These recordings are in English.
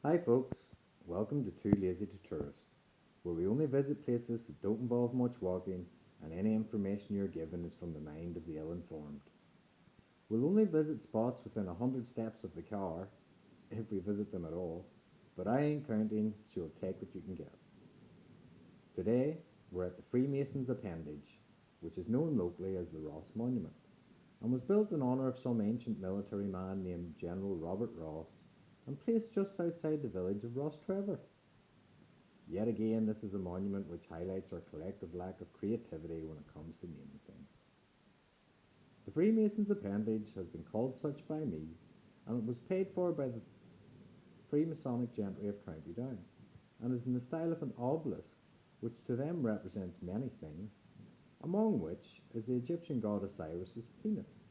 Hi folks, welcome to Too Lazy to Tourist, where we only visit places that don't involve much walking and any information you're given is from the mind of the ill-informed. We'll only visit spots within 100 steps of the car, if we visit them at all, but I ain't counting, so you'll take what you can get. Today, we're at the Freemasons' appendage, which is known locally as the Ross Monument, and was built in honour of some ancient military man named General Robert Ross, and placed just outside the village of Rostrevor. Yet again, this is a monument which highlights our collective lack of creativity when it comes to naming things. The Freemasons' appendage has been called such by me, and it was paid for by the Freemasonic gentry of County Down, and is in the style of an obelisk, which to them represents many things, among which is the Egyptian god Osiris's penis,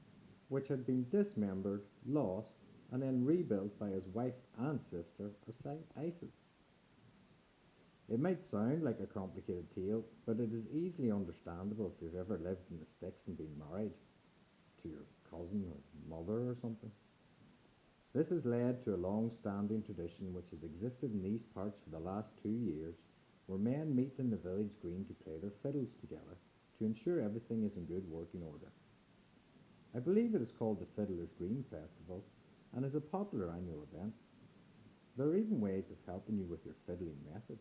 which had been dismembered, lost, and then rebuilt by his wife and sister, Isis. It might sound like a complicated tale, but it is easily understandable if you've ever lived in the sticks and been married to your cousin or mother or something. This has led to a long-standing tradition which has existed in these parts for the last 2 years, where men meet in the village green to play their fiddles together to ensure everything is in good working order. I believe it is called the Fiddler's Green Festival and is a popular annual event. There are even ways of helping you with your fiddling method.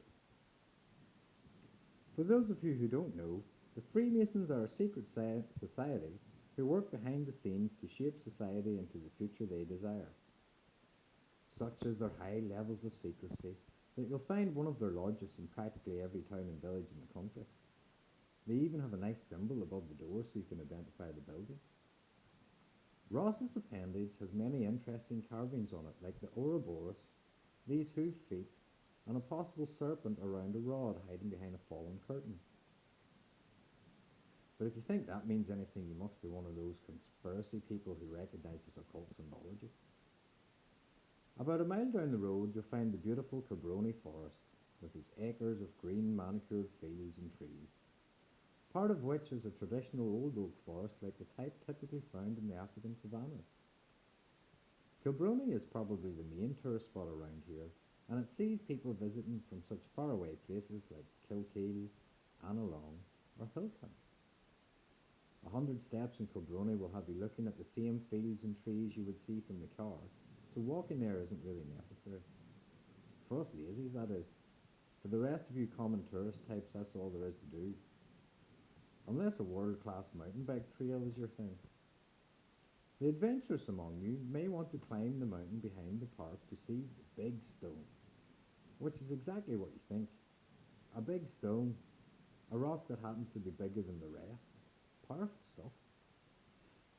For those of you who don't know, the Freemasons are a secret society who work behind the scenes to shape society into the future they desire. Such is their high levels of secrecy that you'll find one of their lodges in practically every town and village in the country. They even have a nice symbol above the door so you can identify the building. Ross's appendage has many interesting carvings on it, like the Ouroboros, these hoof feet, and a possible serpent around a rod hiding behind a fallen curtain. But if you think that means anything, you must be one of those conspiracy people who recognises occult symbology. About a mile down the road, you'll find the beautiful Cabroni Forest, with its acres of green manicured fields and trees, part of which is a traditional old oak forest like the type typically found in the African savannas. Kilbrony is probably the main tourist spot around here, and it sees people visiting from such faraway places like Kilkeel, Annalong, or Hilltown. 100 steps in Kilbrony will have you looking at the same fields and trees you would see from the car, so walking there isn't really necessary. For us lazies, that is. For the rest of you common tourist types, that's all there is to do. Unless a world-class mountain bike trail is your thing. The adventurous among you may want to climb the mountain behind the park to see the Big Stone, which is exactly what you think. A big stone, a rock that happens to be bigger than the rest. Powerful stuff.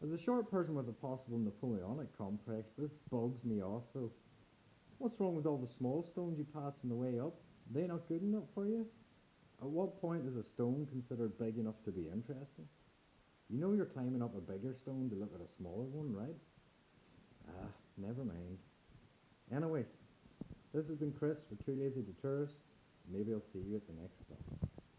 As a short person with a possible Napoleonic complex, this bugs me off though. What's wrong with all the small stones you pass on the way up? Are they not good enough for you? At what point is a stone considered big enough to be interesting? You know you're climbing up a bigger stone to look at a smaller one, right? Never mind. Anyways, this has been Chris for Too Lazy to Tourist. Maybe I'll see you at the next stop.